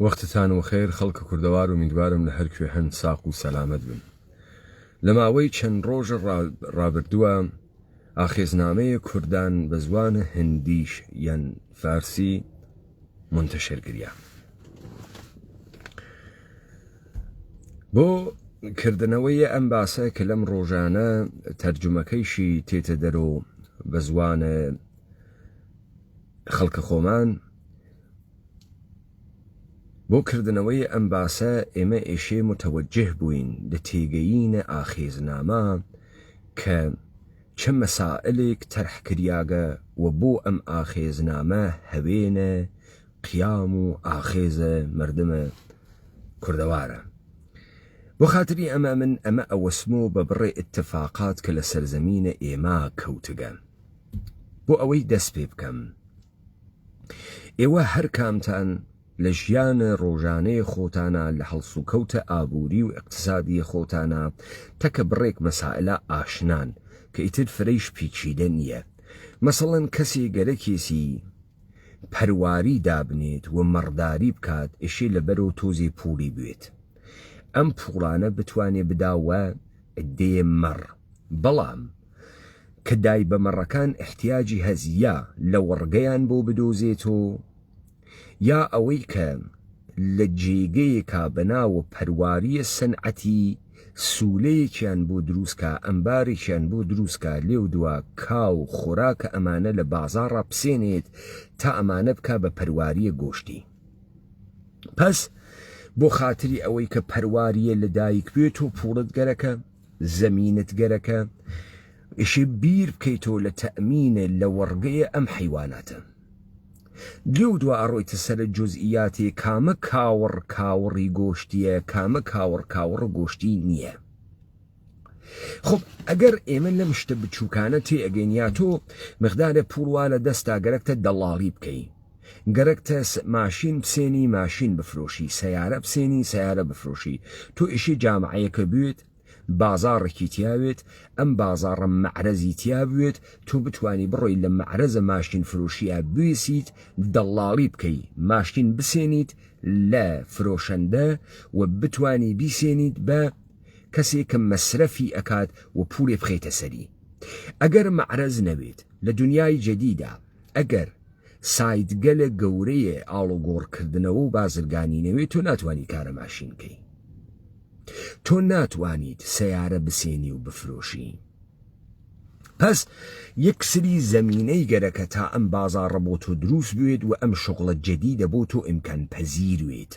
وەختتان وەخێر خەڵکە کوردەوار و میدوارم لە هەر کوێ هەن ساق و سەلامەت بن. لە ماوەی چەند ڕۆژە ڕابردووە ئاخێزنامەیە کوردان بە زوانە هندیش یان فارسی منتەشرکریا. بۆ کردنەوەی ئەم باسە کە لەم ڕۆژانە تەرجمەکەیشی تێتە دەرۆ بە زوانە خەڵکە خۆمان، بۆ کردنەوەی ئەم باسە ئێمە ئێشێ متەوەجه بووین لە تێگەیینە ئاخێزنامە کە چه مەسائلێک تەرحکریاگە و بۆ ئەم ئاخێزنامە هەوێنە قیام و ئاخێزە مردمە کوردەوارە. بۆ خاتری ئەمە من ئەمە ئەوەسمۆ بە بڕێ اتفاقات کە لە سەرزەمینە ئێمە کەوتگە بۆ ئەوەی دەست پێ بکەم. ئێوە هەر کامتان لە ژیانە ڕۆژانەی خۆتانە لە هەڵس و کەوتە ئابووری و اقتصادی خۆتانە تەکە بڕێک مەسائلە ئاشنان کە ئیتر فرەیش پیچیدە نییە. مەسەڵەن کەسێ گەرەکێسی پەرواری دابنێت و مەڕداری بکات ئێشێ لەبەرەوە تۆزی پوڵی بوێت. ئەم پوڵانە بتوانێ بداوە دێ مەڕ، بەڵام کە دای بە مەڕەکان احتیاجی هەزیە لە وەڕگەیان بۆ بدۆزێتەوە یا ئەوەی کە لە جێگەیەکا بەناوە پەرواریە سەنعەتی سوولەیەکیان بۆ دروستکە، ئەمبارێکیان بۆ دروستکە، لێو دووە کاو خۆراکە ئەمانە لە بازاڕە بسێنێت تا ئەمانە بکە بە پەرواریە گۆشتی. پس بۆ خاتری ئەوەی کە پەرواریە لە دایک بێت و پوڵت گەرەکە، زەمینت گەرەکە، ئیشی بیر بکەیتەوە لە تەئمینە لە وەڕگەیە ئەم حیواناتە. لێو دووە ئەڕۆیتە سەرە جزئیاتی کامە کاوەڕ کاوەڕی گۆشتیە، کامە کاوەڕ کاوەڕ گۆشتی نییە. خب ئەگەر ئێمە لەم شتە بچووکانە تێ ئەگەینیاتۆ مقدارە پوڵوا لە دەستا گەرەکتە دەڵاڵی بکەی، گەرەکتە ماشین بسێنی ماشین بفرۆشی، سەیارە بسێنی سەیارە بفرۆشی، تۆ ئیشی جامعەیەکە بوێت، بازاڕێکی تیاوێت، ئەم بازاڕە مەعرەزی تیا بوێت، تۆ بتوانی بڕۆی لە مەعرەزە ماشین فرۆشیە بوێسیت، دەڵاڵی بکەی، ماشین بسێنیت لە فرۆشەندە و بتوانی بیسێنیت بە کەسێک کە مەسرەفی ئەکات و پوڵێ بخەیتە سەری. ئەگەر مەعرەز نەوێت لە دنیای جەدیدا، ئەگەر سایتگەلە گەورەیە ئاڵۆگۆڕکردنەوە و بازرگانی نەوێت، تۆ ناتوانی کارە ماشین بکەی، تۆ ناتوانیت سەیارە بسێنی و بفرۆشی. پس یەک سری زەمینەی گەرەکە تا ئەم بازاڕە بۆ تۆ دروست بوێت و ئەم شغڵە جەدیدە بۆ تۆ ئیمکان پەزیروێت.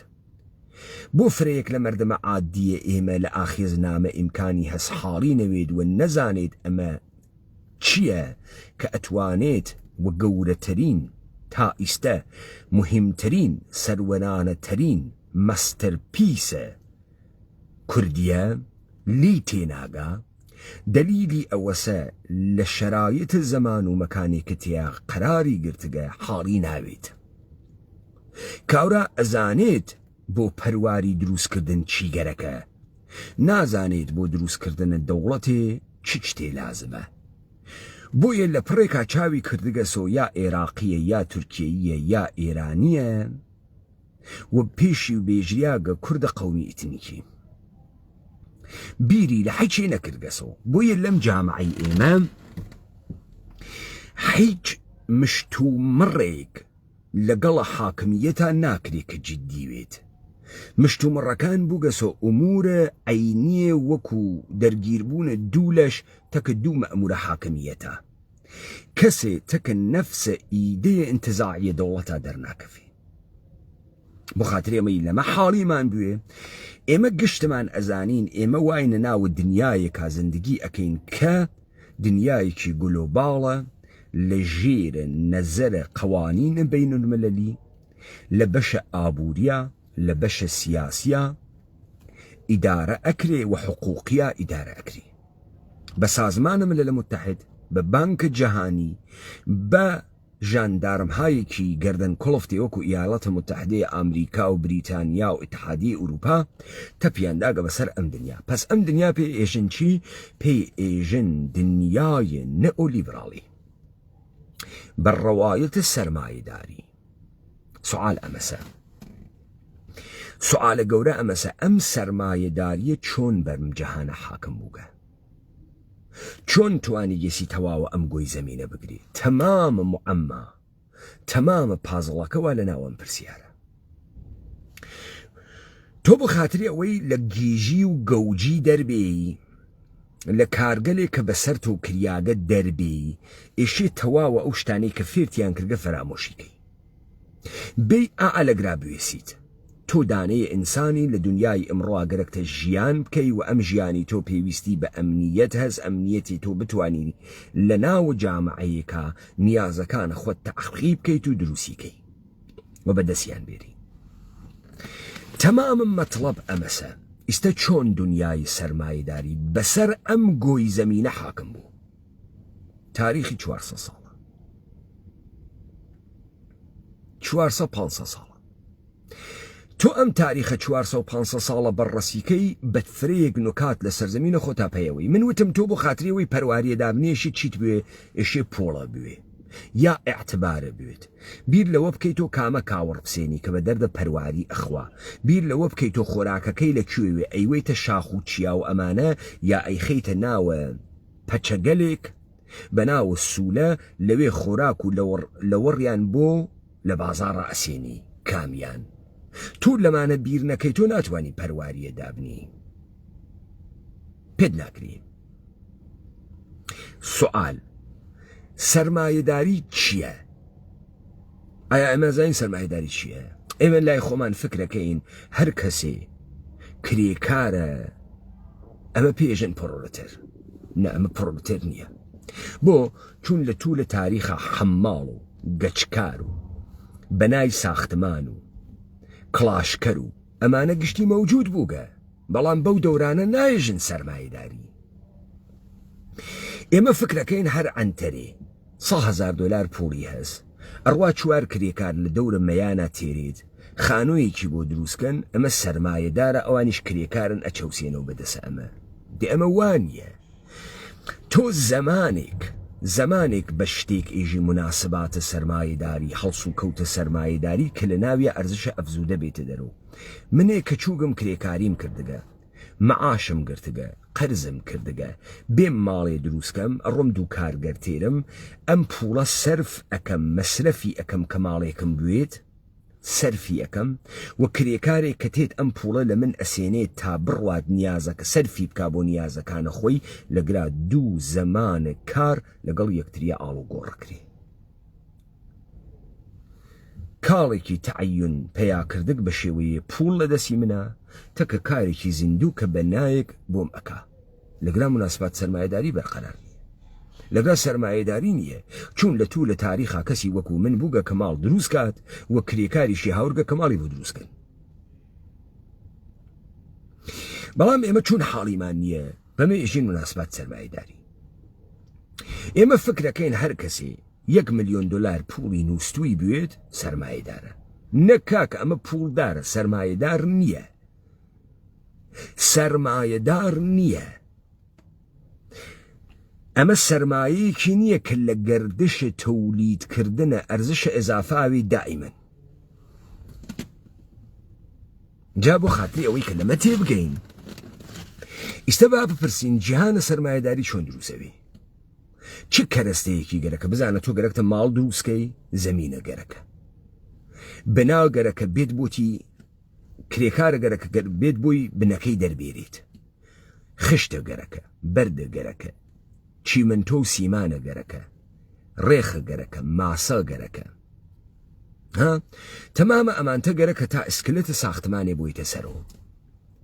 بۆ فرەیەک لە مەردەمە عادیە ئێمە لە ئاخێزنامە ئیمکانی هەسحاڵی نەوێت و نەزانێت ئەمە چییە کە ئەتوانێت و گەورەترین تا ئیستە مهمترین سەروەرانەترین مەستەرپیسە کوردیە لی تێناگا، دەلیلی ئەوەسە لە شەرایەت زەمان و مەکانێکتیا قەراری گرتگە حاڵی ناوێت. کاورا ئەزانێت بۆ پەرواری دروستکردن چی گەرەکە، نازانێت بۆ دروستکردنە دەوڵەتێ چ شتێ لازمە. بۆیە لە پڕێکا چاوی کردگەسۆ یا عێراقیە یا تورکیەیە یا ئێرانیە و پێشی و بێژیاگە کوردە قەومی ئیتنیکی بیری لە حیچێ نەکردگەسەوە. بۆیە لەم جامعی ئێمە هیچ مشتومڕێک لەگەڵە حاکمیەتە ناکرێ کە جددیوێت. مشتومڕەکان بووگەسۆ ئومورە عینیە وەکو دەرگیربوونە دوو لەش تەکە دوو مەئمورە حاکمیەتە، کەسێ تەکە نەفسە ئیدەیە ئینتزاعیە دەوڵەتە دەرناکەفێ. بۆ خاتری ئەمەی لەمە حاڵیمان بوێ، ئێمە گشتمان ئەزانین ئێمە واینە ناوە دنیایەکە زندگی ئەکەین کە دنیایەکی گلۆباڵە لە ژێرە نەزەرە قەوانینە بەینولمەلەلی، لە بەشە ئابووریە، لە بەشە سیاسیە ئیدارە ئەکرێ و حقوقیە ئیدارە ئەکرێ. بە سازمانە ملەلە متحد، بە بانکە جەهانی، بە ژاندارمهایەکی گەردن کۆڵفتی وەکو ئیالەتە متحدەیە ئەمریکا و بریتانیا و ئیتحادیە ئوروپا تەپیانداگە بەسەر ئەم دنیا. پس ئەم دنیا پێ ئێژن چی؟ پێ ئێژن دنیای نەئۆلیبراڵی بەڕەوایەتە سەرمایەداری. سوال ئەمەسە سوالە گەورە ئەمەسە ئەم سەرمایەداریە چۆن بەرم جەهانە حاکم بووگە چۆن توانی گەسی تەواوە ئەم گۆی زەمینە بگری تەمامە معەمما تەمامە پازڵەکەوە لە ناوەم پرسیارە تۆ بۆ خاتری ئەوەی لە گیژی و گەوجی دەربێی لە کارگەلێک کە بەسەر تۆ کریاگە دەربێی ئێشێ تەواوە ئەو شتانەی کە فێرتیان کردگە فەرامۆشیکەی بێی ئالەگرا بوێسیت تۆ دانەیە ئینسانی لە دنیای ئەمڕۆ گەرەکتە ژیان بکەی و ئەم ژیانی تۆ پێویستی بە ئەمنیەت هەست ئەمنیەتی تۆ بتوانین لە ناو جامعەیەکە نیازەکانە خۆت تەحقیق بکەیت و دروستیکەی و بەدەستیان بێری تەمامم مەطلب ئەمەسە ئیستە چۆن دنیای سەرمایەداری بەسەر ئەم گۆی زەمینە حاکم بوو تاریخی 400 ساڵە 450 ساڵە تۆ ئەم تاریخە 450 ساڵە بەڕەسیکەی بەفرەیەک نکات لە سەرزەمینە خۆتا پەیەوەی من وتم تۆ بۆ خاتریەوەی پەرواریە دابنێشی چیت بوێ ئێشێ پۆڵە بوێ یا ئێعتبارە بوێت بیر لەوە بکەیت تۆ کامە کاوەڕ بسێنی کە بە دەردە پەرواری ئەخوا بیر لەوە بکەیت تۆ خۆراکەکەی لەکوێوێ ئەیوەیتە شاخ و چیا و ئەمانە یا ئەیخەیتە ناوە پەچەگەلێک بە ناوە سوولە لەوێ خۆراک و لەوەڕیان بۆ لە بازاڕە ئەسێنی کامیان تۆ لەمانە بیر نەکەی تۆ ناتوانانی پەرواریە دابنی پێت ناکرێ سوال سەرمایەداری چییە؟ ئایا ئەمە زانین سەرمایەداری چییە؟ ئێمە لای خۆمان فکرەکەین هەر کەسێ کرێکارە ئەمە پێژن پڕۆلەتەر نە ئەمە پڕۆلەتەر نییە بۆ چون لە توو لە تاریخە حەماڵ و گەچکار و بەنای ساختمان و کڵاشکەر و ئەمانە گشتی مەوجود بووگە بەڵام بەو دەورانە نایژن سەرمایەداری ئێمە فکرەکەین هەر ئەنتەرێ $100,000 پوڵی هەست ئەڕوا چوار کرێکار لە دەورە مەیانە تێرێت خانوویەکی بۆ دروستکەن ئەمە سەرمایەدارە ئەوانیش کرێکارن ئەچەوسێنەوە بەدەسە ئەمە دێ ئەمە وانیە تۆ زمانێک بە شتێک ئێژی مناسباتە سەرمایەداری هەڵس و کەوتە سەرمایەداری کە لە ناویە ئەرزشە ئەفزوودە بێتە دەرەوە منێ کە چووگم کرێکاریم کردگە مەعاشم گرتگە قەرزم کردگە بێم ماڵێ دروستکەم ئەڕۆم دوو کارگەر تێرم ئەم پوڵە سەرف ئەەکەم مەسرەفی ئەەکەم کە ماڵێکم بوێت سەرفی ئەەکەم و کرێکارێک کە تێت ئەم پوڵە لە من ئەسێنێت تا بڕوات نیازەکە سەرفی بکا بۆ نیازەکانە خۆی لەگرا دوو زەمانە کار لەگەڵ یەکتریە ئاڵوگۆڕکرێ کاڵێکی تەعەیون پەیاکردک بە شێوەیە پوڵ لە دەستی منە تەکە کارێکی زیندوو کە بەنایەک بۆم ئەکا لەگرا مناسبات سەرمایەداری بەرقەرار لەگرا سەرمایەداری نییە چون لە توو لە تاریخا کەسی وەکو من بووگە کە ماڵ دروست کات وە کرێکاریشی هاورگە کە ماڵی بۆ دروستکەن بەڵام ئێمە چون حاڵیمان نییە بەمە ئێژین مناسبات سەرمایەداری ئێمە فکرەکەین هەر کەسێ $1 ملیۆن پوڵی نووسوی بوێت سەرمایەدارە نەکاک ئەمە پوڵدارە سەرمایەدار نییە سەرمایەدار نییە ئەمە سەرمایەیەکی نییە کە لە گەردشە تەولیدکردنە ئەرزشە ئێزافاوی دائیمەن جا بۆ خاتری ئەوەی کە لەمە تێبگەین ئیستە با بپرسین جیهانە سەرمایەداری چۆن دروستەوی چ کەرەستەیەکی گەرەکە بزانە تۆ گەرەکتە ماڵ دروستکەی زەمینە گەرەکە بناو گەرەکە بێت بۆتی کرێکارە گەرەکە بێت بۆی بنەکەی دەربێرێت خشتە گەرەکە بەردە گەرەکە چیمەنتۆ و سیمانە گەرەکە ڕێخە گەرەکە ماسە گەرەکە تەمامە ئەمانتە گەرەکە تا ئسکلێتە ساختمانێ بۆیتە سەرەوە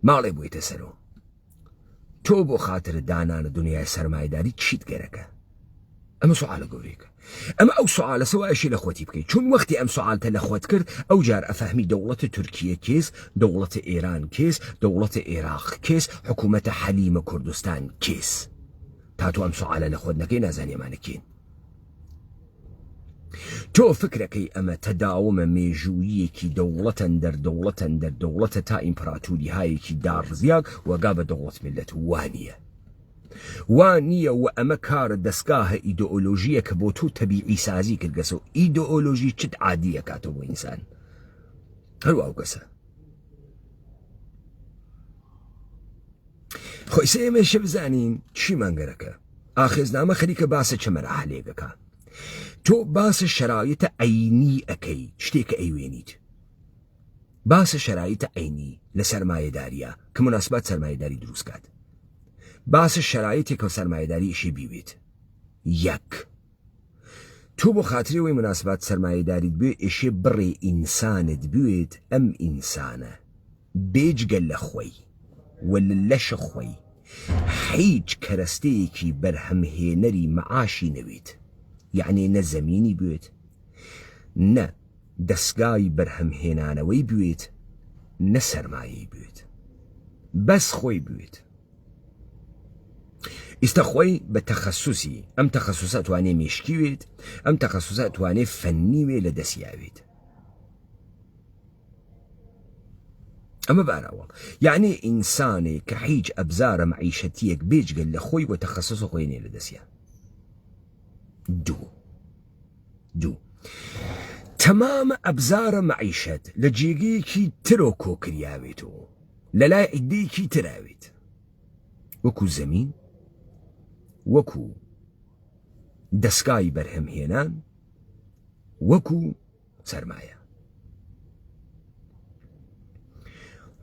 ماڵێ بۆیتە سەرەوە تۆ بۆ خاتر دانانە دنیای سەرمایەداری چیت گەرەکە ئەمە سوالە گەورەیەکە ئەمە ئەو سوالە سەوایشی لە خۆتی بکەیت چون وەختی ئەم سوالتە لە خۆت کرد ئەو جار ئەفەهمی دەوڵەتە تورکیە کێس دەوڵەتە ئێران کێس دەوڵەتە عێراق کێس حکوومەتە حەلیمە کوردستان کێس تا تۆ ئەم سوالە لە خۆت نەکەی نازانێمانەکەین تۆ فکرەکەی ئەمە تەداومە مێژوویەکی دەوڵەتە تا ئیمپراتوری هایەکی داڕزیاک وەگا بە دەوڵەت میلەت وانیە و ئەمە کارە دەستگاهە ئیدئۆلۆژیە کە بۆ تۆ تەبیعی سازی کردگەسە و ئیدئۆلۆژی چت عادیە کاتۆ بۆ ئینسان هەروە ئەو کەسە خۆی ئێمەشە بزانین چی مانگەرەکە ئاخێزنامە خەریکە باسە چە مەراحلێکەکە تۆ باسە شەرایطە عینی ئەەکەی شتێکە ئەیوێنیت باسە شەرایطە عینی لە سەرمایەداریە کە مناسبات سەرمایەداری دروستکات باسە شەرایطێکە سەرمایەداری ئیشی بیوێت یەک تۆ بۆ خاترەوەی مناسبات سەرمایەداریت بێ ئێشێ بڕێ ئینسانت بوێت ئەم ئینسانە بێجگەل لە خۆی ولا لەشە خۆی هیچ کەرەستەیەکی بەرهەمهێنەری مەعاشی نەوێت یعنی نە زەمینی بوێت نە دەستگای بەرهەمهێنانەوەی بوێت نە سەرمایەی بوێت بەس خۆی بوێت ئێستا خۆی بە تەخەسوسی ئەم تەخەسوسە توانێ مێشکی وێت ئەم تەخەسوسە توانێ فەنی وێ لە دەستیاوێت ئەمە باراوە یعنی ئینسانێک کە هیچ ئەبزارە مەعیشەتیەک بێجگەل لە خۆی و تەخەسوسە خۆی نێ لە دەستیان دوو تەمامە ئەبزارە مەعیشەت لە جێگەیەکی ترۆ کۆکریاوێتەوە لە لای عیدەیەکی تراوێت وەکو زەمین وەکو دەستگای بەرهەمهێنان وەکو سەرمایە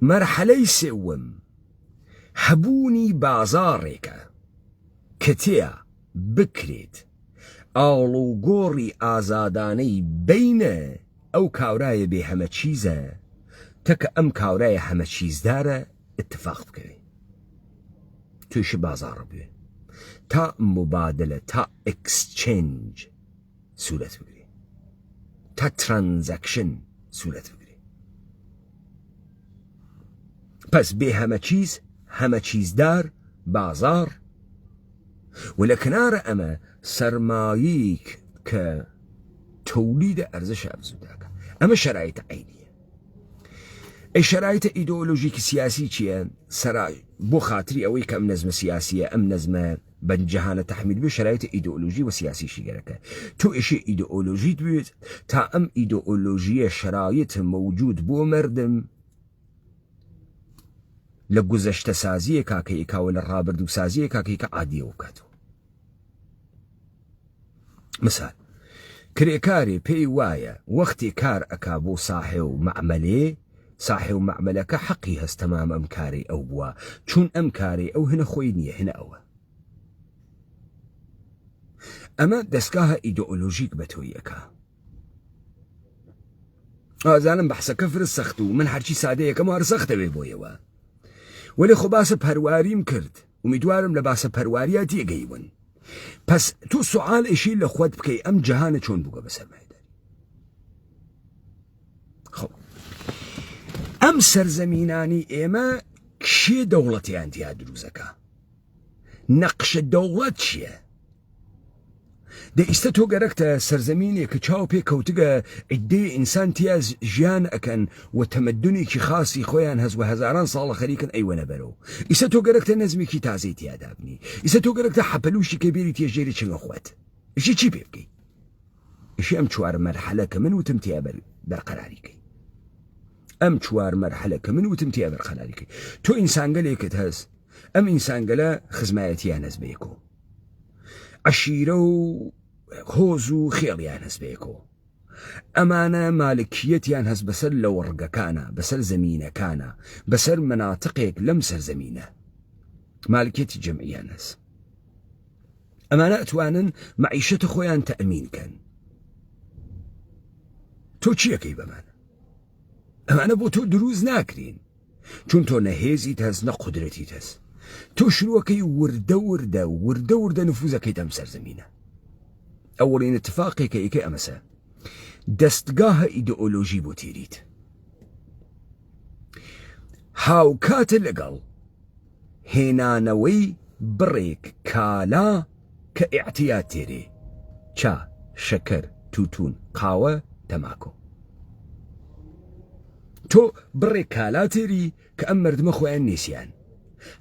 مەرحەلەی سێوەم هەبوونی بازاڕێکە کە تێیە بکرێت ئاڵوگۆڕی ئازادانەی بینە ئەو کاورایە بێ هەمە چیزە تەکە ئەم کاورایە هەمە چیزدارە اتفاق بکەوێت توێشی بازاڕ بێ تا مبادلە تا ئەکسچێنج سوورەت بگرێ تا ترانزەکشن سوورەت بگرێ پس بێ هەمە چیزدار بازار و لە کنارە ئەمە سەرمایەیەک کە تەولیدە ئەرزش ئەفزووداکە ئەمە شەرایطە عینیە ئەی شەرایطە ئیدئۆلۆژیکی سیاسی چییە بۆ خاتری ئەوەی کە ئەم نەزمە سیاسیە ئەم نەزمە بەجەهانە تەحمیل بێ شەرایطە ئیدئۆلۆژی و سیاسیشی گەرەکە تۆ ئێشێ ئیدئۆلۆژیت بوێت تا ئەم ئیدئۆلۆژیە شەرایط موجود بۆ مردم لە گوزەشتە سازیە کاکەیەکاوە لە ڕابردوو سازیە کاکەیەکە عادیەوە بکاتەوە مثال کرێکارێ پێی وایە وەختی کار ئەکا بۆ ساحێ و مەعمەلەکە حەقی هەست تەمام ئەم کارەی ئەو بووە چون ئەم کارەی ئەو هەنە خۆی نییە هەنە ئەوە ئەمە دەستگاهە ئیدئۆلۆژیک بە تۆی ئەکا ئازانم بەحسەکە فرست سەخت و من هەرچی سادەیەکەم وارە سەختەوێ بۆیەوە ولی خۆ باسە پەرواریم کرد امیدوارم لە باسە پەرواریا تێگەیون پس تو سوال ئێشی لە خۆت بکەی ئەم جەهانە چۆن بووگە بە سەرمایەداری خۆ ئەم سەرزەمینانی ئێمە کێ دەوڵەتیان تیا دروستەکە نەقشە دەوڵەت چییە دە ئیستا تۆ گەرەکتە سەرزەمینێک کە چاو پێ کەوتگە عیددەی ئینسان تیا ژیان ئەکەن و تەمەدونێکی خاصی خۆیان هەز و هەزاران ساڵە خەریکن ئەیوەنە بەرەوە ئیستا تۆ گەرەکتە نەزمێکی تازەی تیادا بنی ئیستا تۆ گەرەکتە حەپەلوشی کەبیری تێژێری چنگە خوێت ئیشی چی پێ بکەی ئیشی ئەم چوار مەرحەلە کە من وتم تیا بەرقەراریکەی ئەم چوار مەرحەلە کە من وتم تیا بەرقەراریکەی تۆ ئینسانگەلێکت هەست ئەم ئینسانگەلە خزمایەتیان هەست بەیەکۆ عشیرە و هۆز و خێڵیان هەست بەیەکۆ ئەمانە مالکیەتیان هەست بەسەر لە وەڕگەکانە بەسەر زەمینەکانە بەسەر مناتقێک لەم سەرزەمینە مالکیەتی جەمعیان هەست ئەمانە ئەتوانن مەعیشەتە خۆیان تەئمینکەن تۆ چیەکەی بەمانە ئەمانە بۆ تۆ دروست ناکرین چون تۆ نەهێزیت هەست نە قودرەتیت هەست تۆ شروعەکەی وردە نفوزەکەیت ئەم سەرزەمینە ئەوەڵین اتفاقێکە ئیکە ئەمەسە دەستگاهە ئیدئۆلۆژی بۆ تێریت هاوکاتە لەگەڵ هێنانەوەی بڕێک کالا کە ئیعتیاد تێرێ چا شەکەر توتون قاوە تەماکۆ تۆ بڕێک کالا تێری کە ئەم مردمە خۆیان نێسیان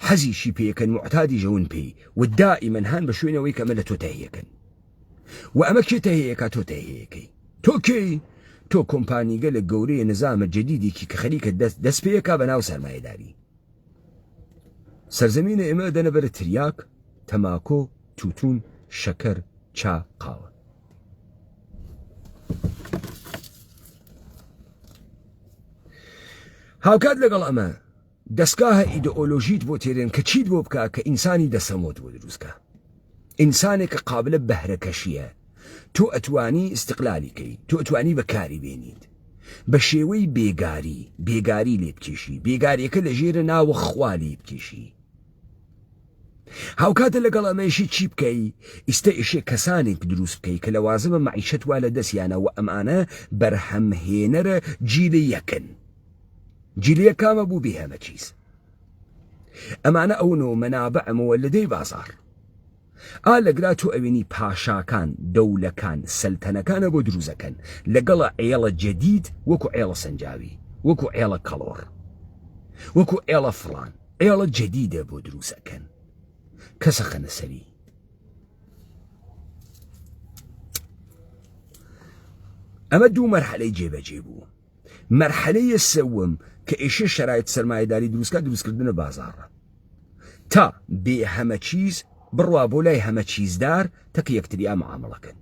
حەزیشی پێیەکەن معتادی ژەون پێی و دائیمەن هەن بە شوێنەوەی کە ئەمە لە تۆ تەهیەکەن و ئەمە کێ تەهیەکە تۆ تەهیەکەی تۆ کێی تۆ کۆمپانیگە لە گەورەیە نظامە جەدیدێکی کە خەریکە دەست پێیەکە بە ناو سەرمایەداری سەرزەمینە ئێمە دەنەبەرە تریاک، تەماکۆ، تووتون، شەکەر، چا، قاوە. هاوکات لەگەڵ ئەمە دەستگاهە ئیدئۆلۆژیت بۆ تێرێن کە چیت بۆ بکە کە ئینسانی دەسەمۆت بۆ دروستکە. ئینسانێک کە قابلە بەهرەکەشیە، تۆ ئەتوانی استقلالیکەی، تۆ ئەتوانی بەکاری بێنیت بە شێوەی بێگاری لێ بکێشی، بێگاریەکە لە ژێرە ناوە خوالی بکێشی. هاوکاتە لەگەڵ ئەمەشی چی بکەی؟ ئیستە ئیشێ کەسانێک دروست بکەی کە لەوازمە مەعیشەت وا لە دەستیانەوە ئەمانە بەرهەمهێنەرە جیلە یەکن. جیلە کامە بوو بێ هەمە چیز. ئەمانە ئەوونەوە مەنابەعمەوە لە دەی بازار. لەگرا تۆ ئەوێنی پاشاکان، دەولەکان، سەلتەنەکانە بۆ دروزەکەن لەگەڵە ئێڵە جەدید وەکو ئێڵە سەنجاوی، وەکو ئێڵە کەڵۆر، وەکو ئێڵە فڵان، ئێڵە جەدیدە بۆ دروزەکەن. کەسە خەنە سەری. ئەمە دوو مەرحەلەی جێبەجێ بوو. مەرحەلەیە سەوەم کە ئێشە شەرایط سەرمایەداری دروستکە دروستکردنە بازاڕە تا بێ هەمە چیز بڕوا بۆ لای هەمە چیزدار تەکە یەکتریا معامڵەکەن.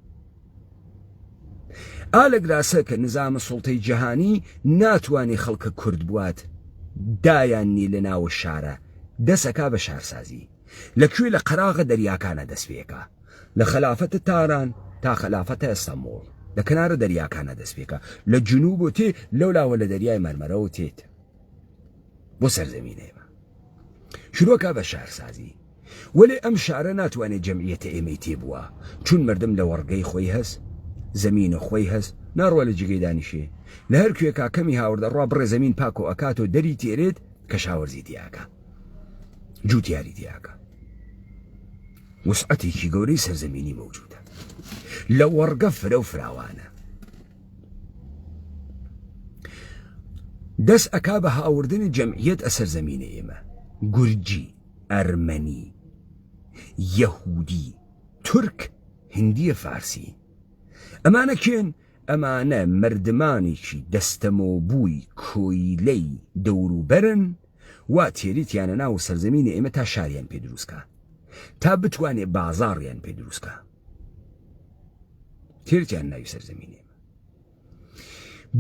لەگراسە کە نظامە سوڵتەی جەهانی ناتوانێ خەڵکە کورد بوات دایاننی لە ناوە شارە، دەسەکا بە شارسازی. لەکوێ لە قەراغە دەریاکانە دەستپێکە، لە خەلافەتە تاران تا خەلافەتە ئەستەمبوڵ لە کەنارە دەریاکانە دەستپێکە، لە جنوب و تێ لەولاوە لە دەریای مەرمەرەوە تێت بۆ سەرزەمینەیەمە شروعکە بە شارسازی. وەلێ ئەم شارە ناتوانێت جەمعیەتە ئێمەی تێبووە، چون مردم لە وەڕگەی خۆی هەست، زەمینە خۆی هەست، ناڕوە لە جگەی دانیشێ، لە هەر کوێکا کەمی هاوردەڕوا بڕێ زەمین پاک و ئەکات و دەری تێرێت کە شاوەرزی دیاکە، جوتیاری دیاکە. وسعەتێکی گەورەی سەرزەمینی مەوجودە، لە وەڕگە فرە و فراوانە. دەست ئەکا بە هاوردنی جەمعیەت ئەسەرزەمینە ئێمە، گورجی، ئەرمەنی، یەهودی، تورک، هندیە فارسی. ئەمانە کێن؟ ئەمانە مردمانێکی دەستەمۆبووی کۆیلەی دەوروبەرن وا تێریتیانە ناو سەرزەمینە ئێمە تا شاریان پێ دروستکە، تا بتوانێ بازاڕیان پێ دروستکە، تێریتیان ناوی سەرزەمینە ئێمە.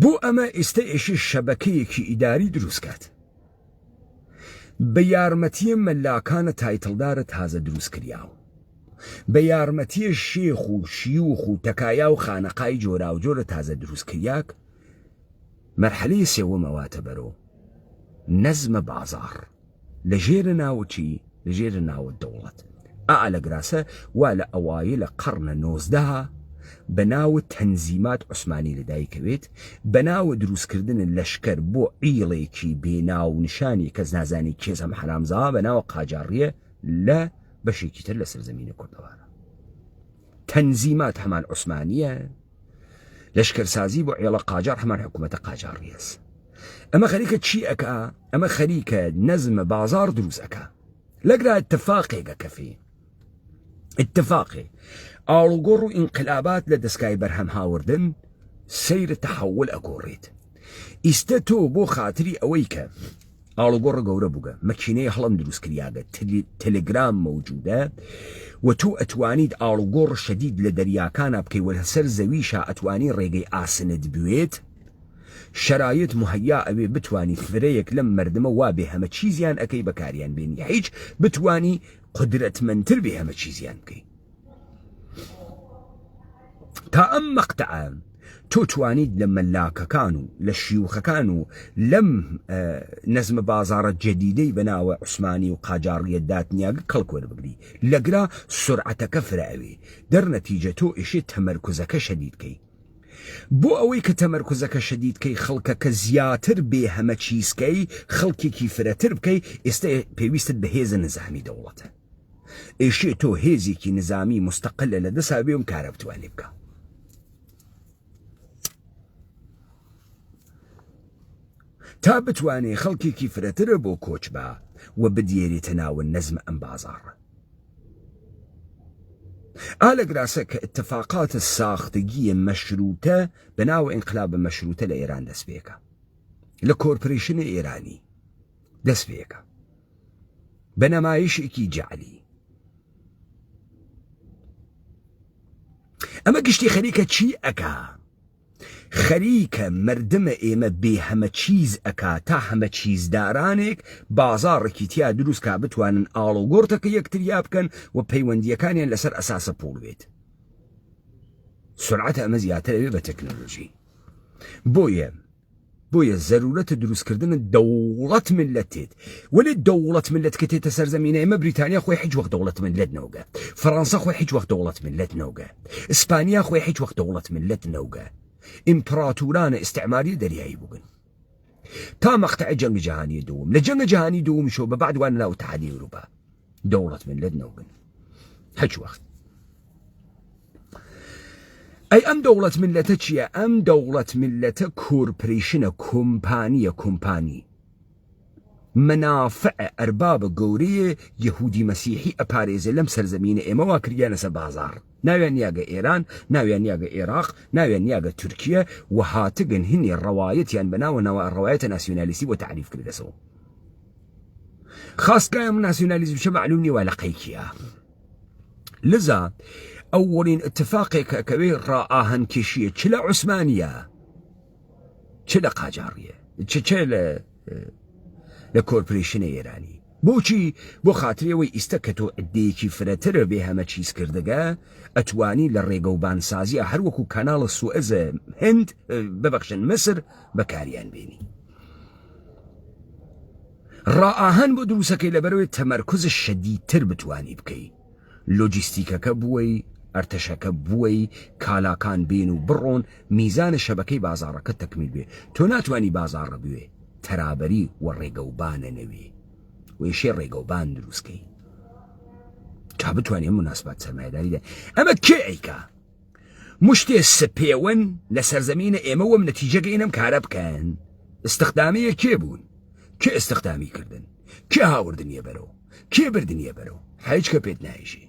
بۆ ئەمە ئێستا ئێشی شەبەکەیەکی ئیداری دروستکات بە یارمەتیە مەلاکانە تایتڵدارە تازە دروست کریاوە، بە یارمەتیە شێخ و شیوخ و تەکایا و خانەقای جۆرا و جۆرە تازە دروست کریاک. مەرحەلەی سێوەمەواتە بەرەو نەزمە بازار لە ژێرە ناوچی، لە ژێرە ناوە دەوڵەت. لە گراسە وا لە ئەوایە لە قەڕنە 19 بە ناوە تەنزیمات عوسمانی لەدایکەوێت، بە ناوە دروستکردن لەشکەر بۆ عیڵێکی بێناو نیشانی کەس نازانی کێز ئەم حرامزاوە بە ناوە قاجاڕیە لە بەشێکی تر لە سەرزەمینە کوردەوارە. تەنزیمات هەمان عوسمانیە، لەشکەرسازی بۆ عێڵە قاجار هەمان حکوومەتە قاجاڕیەس. ئەمە خەریکە چی ئەکا؟ ئەمە خەریکە نەزمە بازار دروست ئەکا. لەگرا اتفاقێکە کەفێ اتفاقێ ئاڵوگۆڕ و ئینقلابات لە دەستگای بەرهەم هاوردن سەیرە تەحەول ئەگۆڕێت. ئیستە تۆ بۆ خاتری ئەوەی کە ئاڵوگۆڕە گەورە بووگە، مەکینەی هەڵم دروست کریاگە، تەلگرام مەوجودە و تۆ ئەتوانیت ئاڵوگۆڕ شەدید لە دەریاکانە بکەی و لەسەر زەویشە ئەتوانی ڕێگەی ئاسنت بوێت. شرایط مهیا ئەوێ بتوانی فرەیەک لەم مردمە وا بێ هەمە چیزیان ئەەکەی بەکاریان بێنی، هیچ بتوانی قدرەتمەندتر بێ هەمە چیزیان بکەی. تا ئەم مەقتەعە تۆ توانیت لە مەلاکەکان و لە شیوخەکان و لەم نەزمە بازارە جەدیدەی بەناوە عوسمانی و قاجاڕیە داتنیاگە کەڵکوەر بگری، لەگرا سرعەتەکە فراوێ، دەرنەتیجە تۆ ئێشێ تەمەرکوزەکە شەدیدکەی. بۆ ئەوەی کە تەمەرکوزەکە شەدیدکەی، خەڵکەکە زیاتر بێ هەمە چیزکەی، خەڵکێکی فرەتر بکەی، ئێستا پێویستت بە هێزە نظامی دەوڵەتە. ئێشێ تۆ هێزێکی نظامی مستەقلە لە دەسا بێ و کارە بتوانێ بکە. تا بتوانێ خەڵکێکی فرەترە بۆ کۆچ بە و بدێریتە ناوە نەزمە ئەم بازاڕە. لەگراسە کە اتفاقاتە ساختگیە مەشروتە بەناوە ئینقلابە مەشروتە لە ئێران دەست پێکە، لە کۆرپۆریشنە ئێرانی دەست پێکە. بەنەمایشێکی جعلی. ئەمە گشتی خەریکە چی ئەکا؟ خەریکە مردمە ئێمە بێ هەمە چیز ئەکا تا هەمە چیزدارانێک بازاڕێکی تیا دروستکە بتوانن ئاڵ و گۆڕتەکە یەکتریا بکەن و پەیوەندیەکانیان لەسەر ئەساسە پوڵ بێت. سرعەتە ئەمە زیاترەوێ بە تەکنۆلۆژی. بۆیە زەرورەتە دروستکردن دەوڵەت ملەتێت. وەلێ دەوڵەت ملەت کە تێتە سەرزەمینە ئێمە بریتانیا خۆی هیچ وەخت دەوڵەت ملەت نەوگە، فەڕەنسا خۆی هیچ وەخت دەوڵەت ملەت نەوگە، ئیسپانیا خۆی هیچ وەخت دەوڵەت ملەت نەوگە. ئیمپراتورانە ئیستعماری دەریایی بوون تا مەقتەعە جەنگی جیهانی دووەم. لە جەنگە جیهانی دووەمیشەوە بە بعد وانە ناو اتحادیە ئەوروپا دەوڵەت ملەت نەوگن هیچ وەخت. ئەی ئەم دەوڵەت ملەتە چییە؟ ئەم دەوڵەت ملەتە کۆرپۆریشنە، کۆمپانی منافع ئەربابە گەورەیە یەهودی مەسیحی ئەپارێزە لەم سەرزەمینە ئێمەوا کردیانە سەر بازاڕ. ناویان نیاگە ئێران، ناویان نیاگە عێراق، ناویان نیاگە تورکیە و هاتگن هینی ڕەوایەتیان بەناوە ڕەوایەتە ناسیۆنالیستی بۆ تعریف کردەسەوە. خاستگایە ناسیۆنالیزم چه معلوم نیە وا لە قەیکیە. لذا ئەوەڵین اتفاقێک کەوێ ڕائاهەنکێشیە چ لە عوسمانیە چ لە قاجاڕیە چ لە کۆرپۆریشنە ئێرانی. بۆچی؟ بۆ خاترەوەی ئیستا کە تۆ عدەیەکی فرەترە بێ هەمە چیز کردەگە ئەتوانی لە ڕێگە و بانسازیە هەروەکو کەناڵە سوئەزە هند ببەخشن مسر بەکاریان بێنی. ڕائاهەن بۆ دروستەکەی لەبەرەوەی تەمەرکوزە شەدیدتر بتوانی بکەی. لۆجیستیکەکە بووەی، ئەرتەشەکە بووەی، کالاکان بین و بڕۆن، میزانە شەبەکەی بازاڕەکە تەکمیل بێ. تۆ ناتوانی بازاڕە بوێ تەرابەری و ڕێگەوبانە نەوێ وێشێ ڕێگەوبان دروستکەی تا بتوانێ مناسبات سەرمایەداریدا. ئەمە کێ ئەیکا؟ مشتێ سپێون لە سەرزەمینە ئێمە وەم نەتیجەگە ئێنەم کارە بکەن. استخدامیە کێ بوون؟ کێ استخدامی کردن؟ کێ هاوردنیە بەرەوە؟ کێ بردنیە بەرەوە؟ هیچ کە پێت نایژی.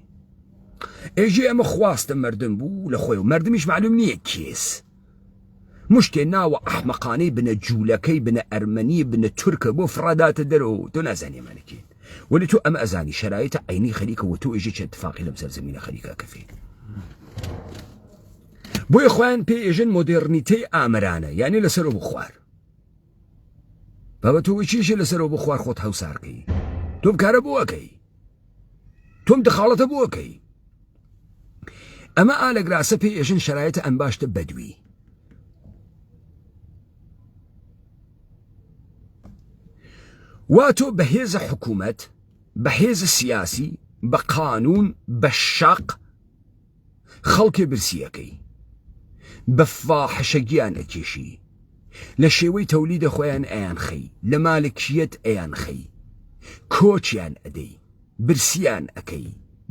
ئێژێ ئەمە خواستە مردم بوو لە خۆی و مردمیش معلوم نییە کێس. مشتێ ناوە ئەحمەقانەی بنە جوولەکەی بنە ئەرمەنی بنە تورکە بۆ فڕاداتە دەرەوە تۆ نازانێ مانەکەین. ولی تۆ ئەمە ئەزانی شرایطە عینی خەریکە و تۆ ئێژێ چه اتفاقی لەم سەرزەمینە خەریکە کەفێ. بۆیە خۆیان پێ ئێژن مۆدێرنیتەی ئامرانە، یعنی لەسەرەوە بۆ خوار. بابە تۆ چیشە لەسەرەوە بۆ خوار خۆت هەوسارکەی؟ تۆ بکارە بۆ ئەەکەی، تۆم دخاڵەتە بۆ ئەەکەی. ئەمە ئالەگراسە پێ ئێژن شرایطە ئەم باشتە بەدوی. واتۆ بە هێزە حکوومەت، بە هێزە سیاسی، بە قانون، بە شەق خەڵکێ برسیەکەی، بە فاحشەگیان ئەکێشی، لە شێوەی تەولیدە خۆیان ئەیان خەی، لە مالکیەت ئەیان خەی، کۆچیان ئەدەی، برسیان ئەەکەی،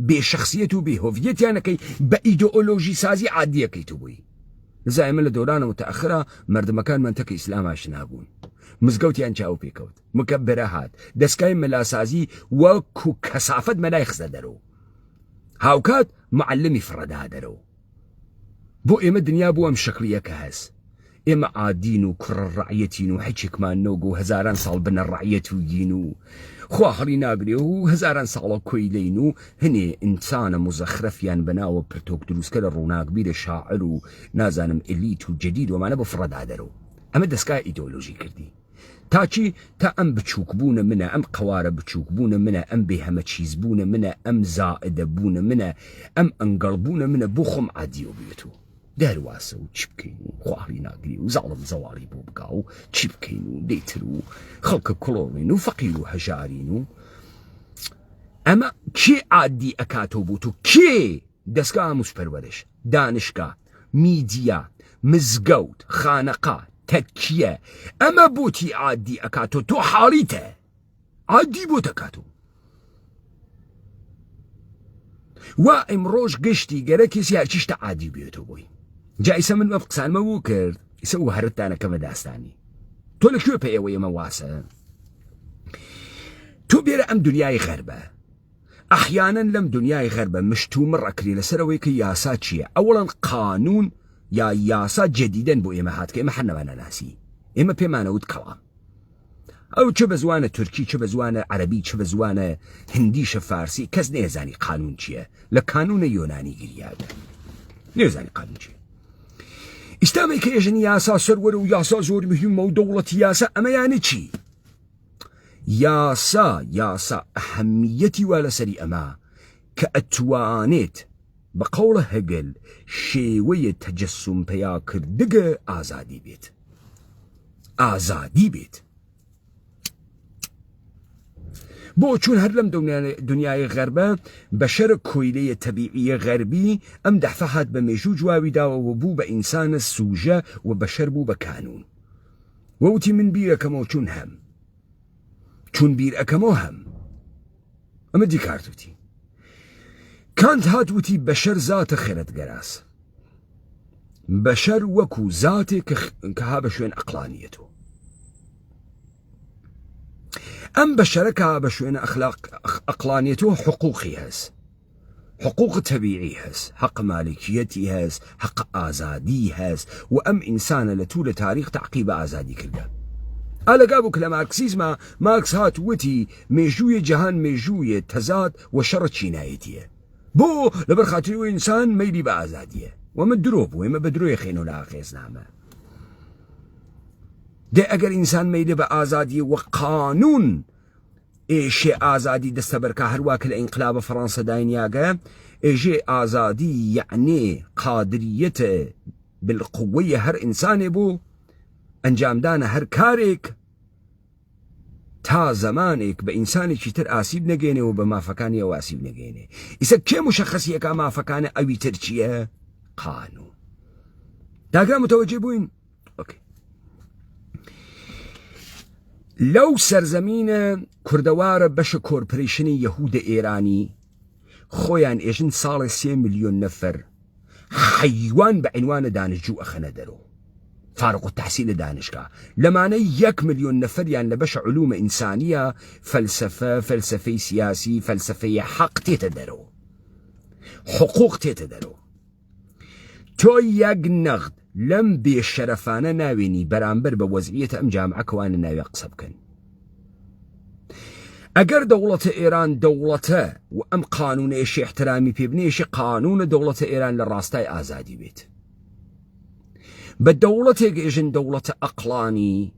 بێشەخصیەت و بێهۆڤیەتیان ئەەکەی، بە ئیدئۆلۆژی سازی عادیەکەی تو بووی. زایمە لە دەورانە متەئەخرە مردمەکان منتەکە ئیسلام ئاشنا بوون. مزگەوتیان چاو پێکەوت، مکەببرە هات، دەستگای مەلاسازی وەکو کەسافەت مەلای خزە دەرەوە، هاوکات معلمی فڕەدا دەرەوە. بۆ ئێمە دنیا بووە ئەم شەکلیەکە هەست. ئێمە عادین و کوڕە ڕەعیەتین و هیچێکمان نەوگە و هەزاران ساڵ بنە ڕەعیەت و گین و خوا هەڵی ناگرێ و هەزاران ساڵە کۆی لین و هەنێ ئینسانە مزەخرەفیان بەناوە پرتۆک دروستکە لە ڕووناکبیرە شاعر و نازانم ئلیت و جەدید ومانە بۆ فڕەدا دەرەوە. ئەمە دەستگای ئیدئۆلۆژی کردی. تاچی تا ئەم بچووکبوونە منە، ئەم قوارە بچووکبوونە منە، ئەم بێ هەمە چیزبوونە منە، ئەم زائدەبوونە منە، ئەم ئەنگەڵبوونە منە بۆ خۆم عادیۆ بێت و دەرواسە و چی بکەین و خواهڵی ناگری و زاڵم زەواڵی بۆ بگا و چی بکەین و دەیتر و خەڵکە کڵۆڵین و فەقیر و هەژارین و ئەمە کێ عادی ئەکاتۆ بوو و کێ دەستگا ئامۆژپەروەرش، دانشگا، میدیا، مزگەوت، خانەقا، تەکیە، ئەمە بۆتی عادی ئەکاتۆ تۆ حاڵیتە عادی بۆ تەکاتۆ. وا ئەمڕۆژ گشتی گەرە کەسی هەرچیشتە عادی بێتەوە بۆی. جایسە من بە قسانمە بوو کرد ئیسە و هەرتانەکەمە داستانی تۆ لەکوێ پێ ئێوە ئێمە واسە؟ تۆ بێرە ئەم دنیای غەربە، ئەحیانەن لەم دنیای غەربە مشتومڕ ئەکری لەسەرەوەی کە یاسا چییە؟ ئەوڵەن قانون یا یاسا جدیدەن بۆ ئێمە هات کە ئێمە هەر نەمانە ناسی، ئێمە پێمانەوت کەڵام ئەو چ بە زوانە تورکی چ بە زوانە عەربی چ بە زوانە هندیشە فارسی کەس نێزانی قانون چییە لە کانونە یۆنانی گریاگە نێزانی قانون چییە ئیسلامێک کە ئێژنی یاسا سەروەرە و یاسا زۆر مهمە و دەوڵەتی یاسا ئەمە یانە چی یاسا ئەهەمیەتی وا لەسەری ئەمە کە ئەتوانێت بە قەوڵە هەگەل شێوەیە تەجەسوم پەیاکردگە ئازادی بێت ئازادی بێت بۆ چون هەر لەم دنیای غەربە بەشەرە کۆیلەیە تەبیعیە غەربی ئەم دەحفە هات بە مێژوو جواوی داوە بوو بە ئینسانە سوژە و بەشەر بوو بە کانون وەوتی من بیرەکەمەوە چون بیر ئەەکەمەوە هەم ئەمە دیکارتوتی کانت هاتوتی بەشەر زاتە خێرەتگەراس بەشەر وەکو زاتێک کە ها بە شوێن ئەقلانیەتەوە ئەم بەشەرەکە بە شوێنە ئەقلانیەتەوە حقوقی هەست حقوق تەبیعی هەست حق مالکیەتی هەست حق ئازادی هەست و ئەم ئینسانە لە توو لە تاریخ تعقیب ئازادی کردە ئالەگا بوو کە لە مارکسیزمە مارکس هات وتی مێژوویە جەهان مێژوویە تەزاد و شەڕە چینایەتیە بۆ لەبەر خاتری و ئینسان مەیلی بە ئازادیە ومە درۆ بوو ئێمە بە درۆی خێن و لە ئاخێزنامە دێ ئەگەر ئینسان مەیلە بە ئازادیە و قانون ئێشێ ئازادی دەستە بەرکە هەروە کە لە ئینقلابە فەڕەنسە داینیاگە ئێژێ ئازادی یعنێ قادریەتە بالقوەیە هەر ئینسانێ بوو ئەنجامدانە هەر کارێک تا زمانێک بە ئینسانێکی تر ئاسیب نەگەێنێ و بە مافەکانی ئەو ئاسیب نەگەێنێ ئیسە کێ مشەخەسیەکە مافەکانە ئەوی تر چییە قانون داگرا متوەجێ بووین لەو سەرزەمینە کوردەوارە بەشە کۆرپۆریشنی یەهودە ئێرانی خۆیان ئێژن ساڵی 3 ملیۆن نەفەر حەیوان بە عنوانە دانشجوو ئەخەنە دەرەوە فارق التحصیل دانشگاه لەمانە 1 ملیۆن نەفەریان لە بەشە علومە ئینسانیە فەلسەفەی سیاسی فەلسەفەی حەق تێتە دەرەوە حقوق تێتە دەرەوە تۆ یەک نەغد لەم بێشەرەفانە ناوێنی بەرامبەر بە وەزعیەتە ئەم جامعەکەوانە ناوێ قسە بکەن ئەگەر دەوڵەتە ئێران دەوڵەتە و ئەم قانونێشی احترامی پێبنێشی قانونە دەوڵەتە ئێران لە ڕاستای ئازادی بێت بە دەوڵەتێک ئێژن دەوڵەتە ئەقلانی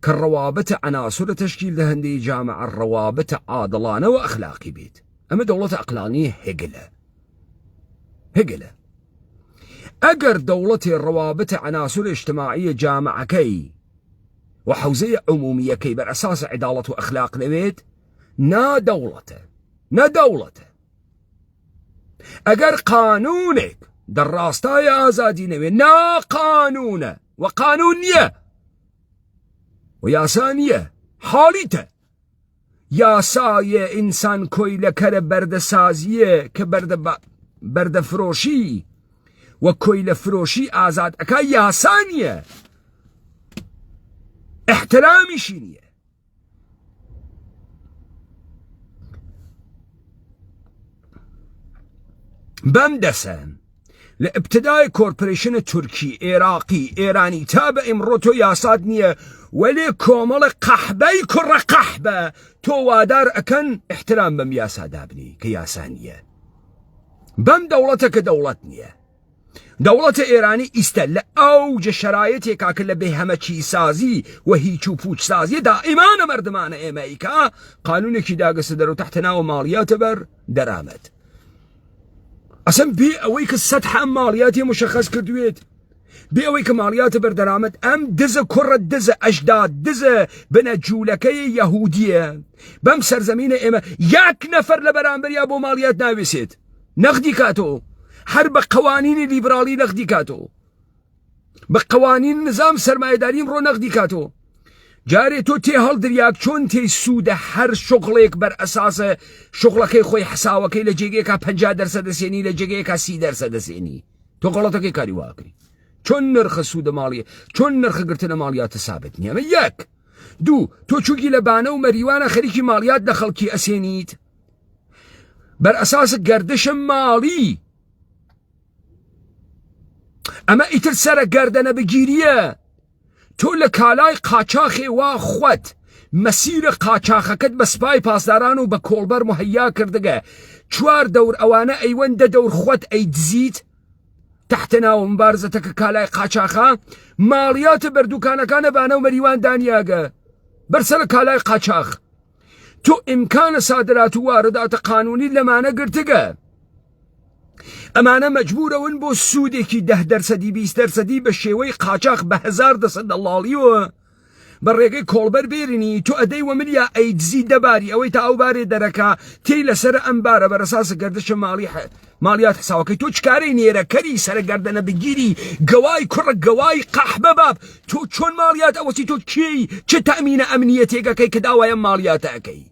کە ڕەوابەتە عناسورە تەشکیل لە هەندێک جامعە ڕەوابەتە عادڵانە و ئەخلاقی بێت ئەمە دەوڵەتە ئەقلانی هێگلە ئەگەر دەوڵەتی ڕەوابەتە عناسور اجتماعیە جامعەکەی و حوزەیە عمومیەکەی بەر ئەساس عیداڵەت و ئەخلاق نەوێت نەدەوڵەتە ئەگەر قانونێک دەڕاستایە ئازادی نەوێت ناقانونە و قانون نییە و یاسا نییە حاڵیتە یاسایە ئینسان کۆیلەکەرە بەردەسازیە کە بەردەفرۆشی و کۆیلە فرۆشی ئازاد ئەکا یاسا نییە احترامیشی نییە بەم دەسە لە ئبتدای کۆرپۆریشنە تورکی عێراقی ئێرانی تا بە ئیمڕۆ تۆ یاساد نییە وەلێ کۆمەڵە قەحبەی کوڕە قەحبە تۆ وادار ئەکەن احترام بەم یاسادا بنی کە یاسا نییە بەم دەوڵەتە کە دەوڵەت نییە دەوڵەتە ئێرانی ئیستە لە ئەوجە شەرایەتێکا کە لە بێهەمەچی سازی و هیچ و پوچ سازیە دائیمانە مەردمانە ئێمەیکا قانونێکی داگەسە دەرەوە تەحتە ناوە ماڵیاتە بەر دەرامەت ئەسەم بێ ئەوەی کە سەدحە ماڵیاتی مشەخەس کردوێت بێ ئەوەی کە ماڵیاتە بەردەرامەت ئەم دزە کوڕە دزە ئەژداد دزە بنە جوولەکەی یەهودیە بەم سەرزەمینە ئێمە یەک نەفەر لە بەرامبەریا بۆ ماڵیات ناوێسێت نەخدی کاتۆ هەر بە قوانینی لیبرالی نەخدی کاتۆ بە قوانین نظام سەرمایەداریم ڕۆ نەخدی کاتۆ جارێ تۆ تێ هەڵدریاک چۆن تێی سوودە هەر شغڵێک بەر ئەساسە شغڵەکەی خۆی حساوەکەی لە جێگەیەکە 50% دەسێنی لە جێگەیەکە 30% دەسێنی تۆ غەڵەتەکەی کاری واکەی چۆن نرخە سوودە ماڵیە چۆن نرخە گرتنە ماڵیاتە سابت نییە ئەمە یەک دوو تۆ چووکی لە بانە و مەریوانە خەریکی ماڵیات لە خەڵکی ئەسێنیت بەر ئەساسە گەردەشە ماڵی ئەمە ئیتر سەرە گەردەنە بگیریە تۆ لە کالای قاچاخێ وا خوت مەسیرە قاچاخەکەت بە سپای پاسداران و بە کۆڵبەر مهیا کردگە 4 دەور ئەوانە ئەیوەندە دەور خۆت ئەیدزیت تحتناوە مبارزەتەکە کالای قاچاخە ماڵیاتە بەردووکانەکانە بانە و مەریوان دانیاگە بەرسەر کالای قاچاخ تۆ ئیمکانە سادرات و وارداتە قانونی لەمانە گرتگە ئەمانە مەجبورەون بۆ سوودێکی 10% 20% بە شێوەی قاچاق بە 1000 دەسەد دەڵاڵیوە بە ڕێگەی کۆڵبەر بێرنی تۆ ئەدەی وەمریا ئەیدزی دەباری ئەوەی تا ئەو بارێ دەرەکە تێی لەسەر ئەم بارە بەرەساسە گەردشە ماڵیات حساوەکەی تۆ چکارەی نێرەکەری سەرگەردەنە بگیری گەوای کوڕە گەوای قەحبە باب تۆ چۆن ماڵیات ئەوەسی تۆ کێی چه تەمینە ئەمنیەتێکەکەی کە داوایە ماڵیاتەکەی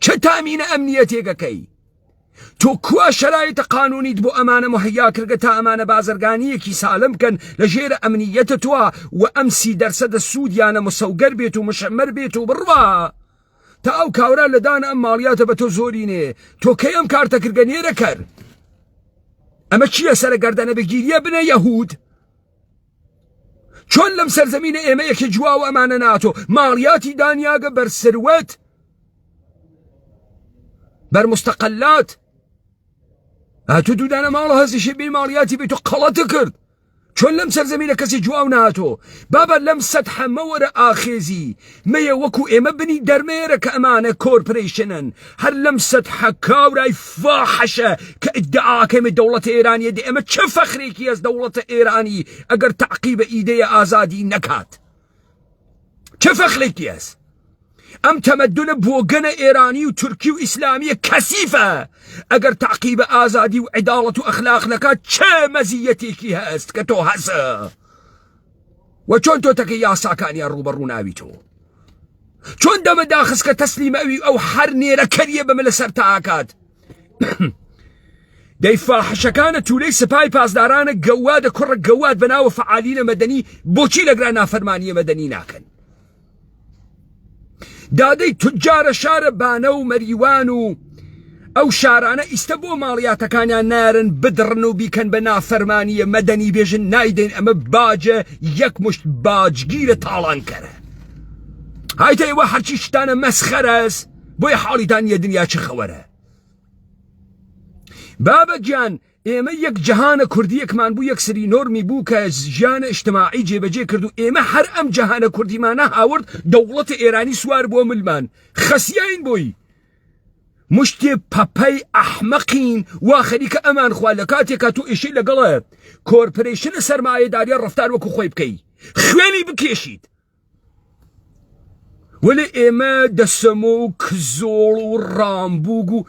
چه تەمینە ئەمنیەتێکەکەی تۆ کوا شرایطە قانونیت بۆ ئەمانە مهیا کردگە تا ئەمانە بازرگانیەکی سالم بکەن لە ژێرە ئەمنیەتە تووە و ئەم 30% سوودیانە مسەوگەر بێت و مشەمەر بێت و بڕوا تا ئەو کاورا لەدان ئەم ماڵیاتە بە تۆ زۆرینێ تۆ کەی ئەم کارتەکردگە نێرە کرد ئەمە چییە سەرگەردەنە بگیریە بنە یەهود چۆن لەم سەرزەمینە ئێمە یەکێ جواوە ئەمانە ناتۆ ماڵیاتی دانیاگە بەرسروەت بەرمستەقلات هاتو دوودانە ماڵە هەزیشی بێ ماڵیاتی بێت و قەڵەتە کرد چۆن لەم سەرزەمینە کەسی جواو ناتۆ بابە لەم سەدحە مەوەرە ئاخێزی مەیە وەکو ئێمە بنی دەرمێرە کە ئەمانە کۆرپۆریشنن هەر لەم سەدحە کاورای فاحەشە کە ئیدعاکەمە دەوڵەتە ئێرانیە دێ ئەمە چه فەخرێکی هەست دەوڵەتە ئێرانی ئەگەر تەعقیبە ئیدەیە ئازادی نەکات چه فەخرێکی هەست ئەم تەمەدونە بۆگەنە ئێرانی و تورکی و ئیسلامیە کەسیفە ئەگەر تەعقیبە ئازادی و عیداڵەت و ئەخلاق نەکات چه مەزیەتێکی هەست کە تۆ هەسە و چۆن تۆ تەکە یاساکانیان ڕوبەڕوو ناوی تۆ چۆن دەمە داخست کە تەسلیمەوی ئەو هەر نێرەکەریە بەمە لەسەر تاکات دەی فاحشەکانە توولەی سپای پاسدارانە گەوادە کوڕە گەواد بەناوە فعالینە مەدەنی بۆچی لەگران نافەرمانیە مەدەنی ناکەن دادەی تجارە شارە بانە و مەریوان و ئەو شارانە ئیستە بۆ ماڵیاتەکانیان نارن بدڕن و بیکەن بە نافەرمانیە مەدەنی بێژن نایدەین ئەمە باجە یەک مشت باجگیرە تاڵانکەرە هایتە ئێوە هەرچی شتانە مەسخەرەس بۆیە حاڵیتان یە دنیا چ خەوەرە بابە گیان ئێمە یەک جەهانە کوردیەکمان بوو یەکسری نۆرمی بوو کە ژیانە ئیجتماعی جێبەجێ کرد و ئێمە هەر ئەم جەهانە کوردیمانە هاورد دەوڵەتە ئێرانی سوار بۆ ملمان خەسیاین بۆی مشتێ پەپەی ئەحمەقین وا خەریکە ئەمان خوا لە کاتێکا تۆ ئێشەی لەگەڵە کۆرپۆریشنە سەرمایەداریە ڕەفتار وەکو خۆی بکەی خوێنی بکێشیت وەلێ ئێمە دەسەمۆ و کزۆڵ و ڕامبووگ و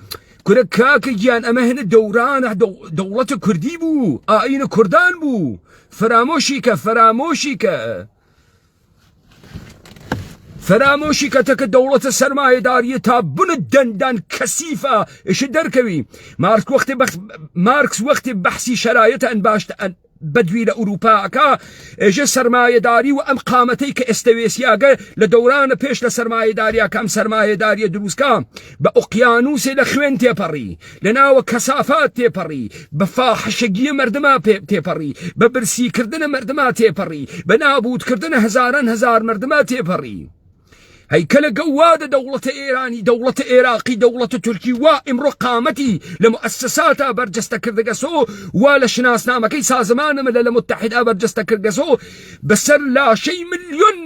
کورە کاکە گیان ئەمە هێنە دەورانە دەوڵەتە کوردی بوو ئاینە کوردان بوو فرامۆشی کە تەکە دەوڵەتە سەرمایەداریە تا بنە دەندان کەسیفە ئێشە دەرکەوی مارکس وەختی بەحسی شەرایەتە ئەن باشتە بدوی لە ئوروپاکە ئێژە سەرمایەداری و ئەم قامەتەی کە ئێستەوێسیاگە لە دەورانە پێش لە سەرمایەداریە کەم سەرمایەداریە دروستکە بە ئوقیانوسێ لە خوێن تێپەڕی لە ناوە کەسافات تێپەڕی بە فاحشەگیە مردما تێپەڕی بە برسیکردنە مردما تێپەڕی بە نابودکردنە هەزاران هەزار مردما تێپەڕی هەیکەلە گەوادە دەوڵەتە ئێرانی دەوڵەتە عێراقی دەوڵەتە تورکی وا ئیمڕۆ قامەتی لە مؤسساتە بەرجەستە کردەگەسۆ وا لە شناسنامەکەی سازمانە مەلەلە متحیدە بەرجەستە کردگەسۆ بەسەر لاشەی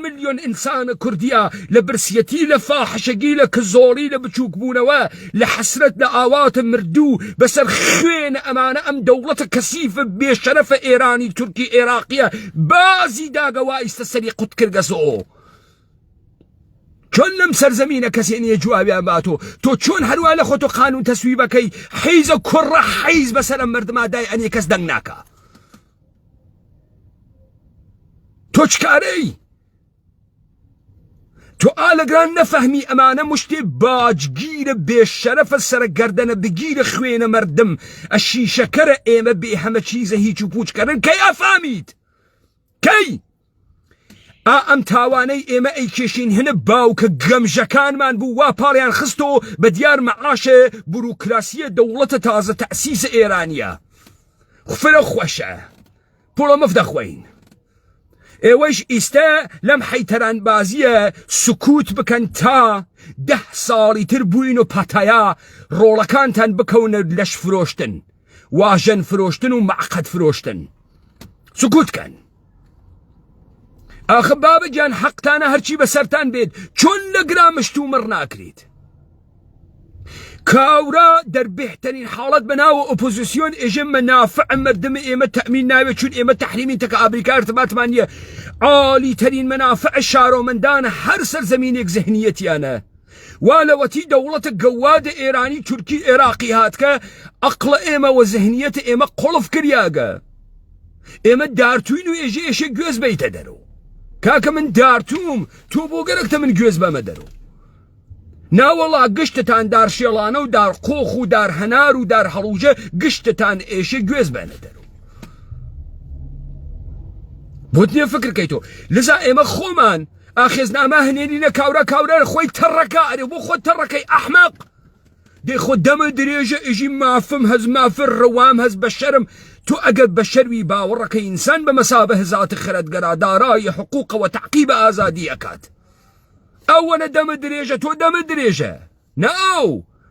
ملیۆن ئینسانە کوردیە لە برسیەتی لە فاحشەگی لە کزۆڵی لە بچووکبوونەوە لە حەسرەت لە ئاواتە مردوو بەسەر خوێنە ئەمانە ئەم دەوڵەتە کەسیفە بێشەرەفە ئێرانی تورکی عێراقیە بازی داگەوا ئیستە سەری قوت کردگەسۆ چۆن لەم سەرزەمینە کەسێ نییە جوابیان باتۆ تۆ چۆن هەروە لە خۆتۆ قانون تەسویبەکەی حیزە کوڕە حیز بەسەر ئەم مردمادای ئەنێ کەس دەنگ ناکە تۆ چکارەی تۆ ئالەگران نەفەهمی ئەمانە مشتێ باجگیرە بێشەرەفە سەرگەردەنە بگیرە خوێنە مردم ئەشیشەکەرە ئێمە بێ هەمە چیزە هیچ و پوچکەرن کەی ئەفامیت کەی ئەم تاوانەی ئێمە ئەیکێشین هەنە باوکە گەمژەکانمان بوو وا پاڵیان خستۆ بە دیار مەعاشە بوروکراسیە دەوڵەتە تازە تەسیسە ئێرانیە فرە خۆشە پۆڵە مەف دەخوێین ئێوەش ئیستا لەم حەیتەران بازیە سکوت بکەن تا 10 ساڵی تر بووین و پەتەیە ڕۆڵەکانتان بکەونە لەش فرۆشتن واژەن فرۆشتن و معقەد فرۆشتن سکوتکەن ئاخە بابەگیان حەقتانە هەرچی بەسەرتان بێت چۆن لە گرامشت و مڕ ناکرێت کاورا دەربێحترین حاڵەت بەناوە ئۆپۆزیسیۆن ئێژە مەنافع مردم ئێمە تەمین ناوێت چون ئێمە تەحریمین تەکە ئامریکا ارتباطمان نییە عالیترین مەنافع شارۆمەندانە هەر سەرزەمینێک زەهنیەتیانە وا لەوەتی دەوڵەتە گەوادە ئێرانی تورکی عێراقی هاتکە ئەقڵە ئێمە و زەهنیەتە ئێمە قوڵف کریاگە ئێمە دارتوین و ئێژە گوێز بیتە دەرەوە کاکە من دارتوم تۆ بۆ گەرەکتە من گوێز بەمە دەرەوە ناوەڵا گشتتان دار شێڵانە و دار قۆخ و دار هەنار و دار هەڵوجە گشتتان ئێشە گوێز بەنە دەرەوە بۆت نییە فکرکەیتۆ لذا ئێمە خۆمان ئاخێزنامە هەنێنینە کاورە خۆی تەڕەکە ئەرێ بۆ خۆ تەڕەکەی ئەحمەق دێ خۆ دەمە درێژە ئێژی مافم هەز مافر ڕەوام هەز بە شەرم تۆ ئەگەر بە شەروی باوەڕەکە ئینسان بە مەسابە هەزاتی خەرەتگەرا دارای حقوقەوە تەعقیبە ئازادی ئەکات ئەوەنە دەمە درێژە تۆ دەمە درێژە ناو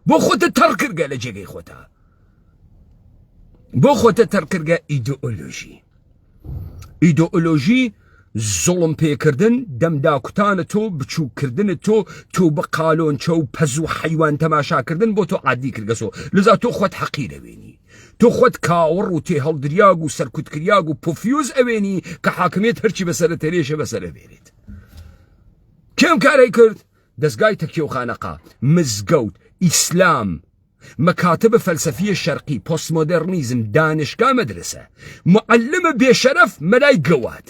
بۆ خۆتە تەڕکردگە لە جێگەی خۆتە بۆ خۆتە تەڕکردگە ئیدئۆلۆژی زوڵم پێکردن دەمداکوتانە تۆ بچووکردنت تۆ بە قالۆنچە و پەز و حەیوان تەماشاکردن بۆ تۆ عادی کردگەسەوە لذا تۆ خۆت حەقیر ئەوێنی تۆ خۆت کاوەڕ و تێ هەڵدریاگ و سەرکوتکریاگ و پۆفیۆز ئەوێنی کە حاکمیت هەرچی بەسەرە تەرێشە بەسەرە بێرێت کێم کارەی کرد دەستگای تەکیۆخانەقا مزگەوت ئیسلام مەکاتبە فەلسەفیە شەرقی پۆستمۆدرنیزم دانشگا مەدرسە معلمە بێشەرەف مەلای گەوات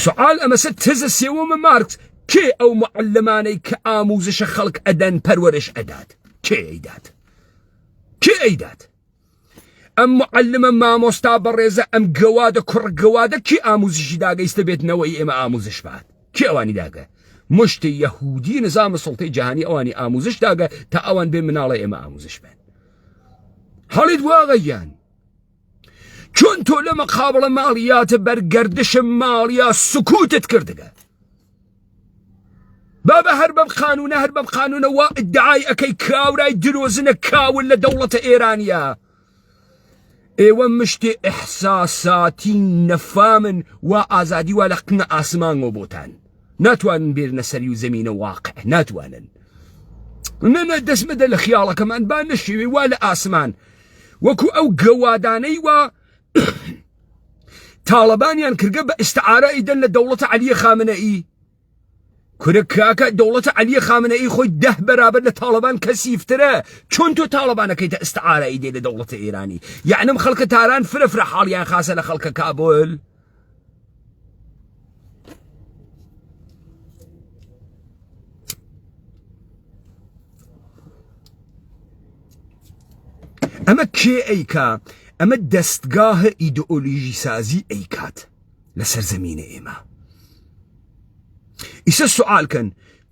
سوال ئەمەسە تزە سێوەمە مارکس کێ ئەو معلمانەی کە ئاموزشە خەڵک ئەدەن پەروەرش ئەدات کێ ئەیدات ئەم معلمە مامۆستا بەڕێزە ئەم گەوادە کوڕ گەوادە کی ئاموزشی داگەیستە بێتنەوەی ئێمە ئاموزش بات کی ئەوانی داگە مشتی یەهودی نظامە سڵتەی جیهانی ئەوانی ئاموزش داگە تا ئەوان بێ مناڵە ئێمە ئاموزش بێن هەڵیت واغەیان چۆن تۆ لە مەقابڵە ماڵیاتە بەرگەردشە ماڵیا سکوتت کردگە بابە هەر بەم قانونە وا ئیدعای ئەەکەی کاورای درۆزنە کاون لە دەوڵەتە ئێرانیە ئێوە مشتێ ئەحساساتی نەفامن وا ئازادی وا لە قنە ئاسمانەوە بۆتان ناتوانن بێرنە سەری و زەمینە واقع ناتوانن نەنە دەستمەدە لە خیاڵەکەمان با نەشێوێ وا لە ئاسمان وەکو ئەو گەوادانەی وا تاڵەبانیان کردگە بە ئیستعارە ئیدەن لە دەوڵەتە عەلیە خامنەئی کورە کاکە دەوڵەتە عەلیە خامنەئی خۆی 10 بەرابەر لە تاڵەبان کەسیفترە چۆن تۆ تاڵەبانەکەیتە ئیستعارە ئیدێ لە دەوڵەتە ئێرانی یعنم خەڵکە تاران فرە حاڵیان خاسە لە خەڵکە کابل ئەمە کێ ئەیکا ئەمە دەستگاهە ئیدئۆلۆژی سازی ئەیکات لەسەر زەمینە ئێمە ئیسە سوالکەن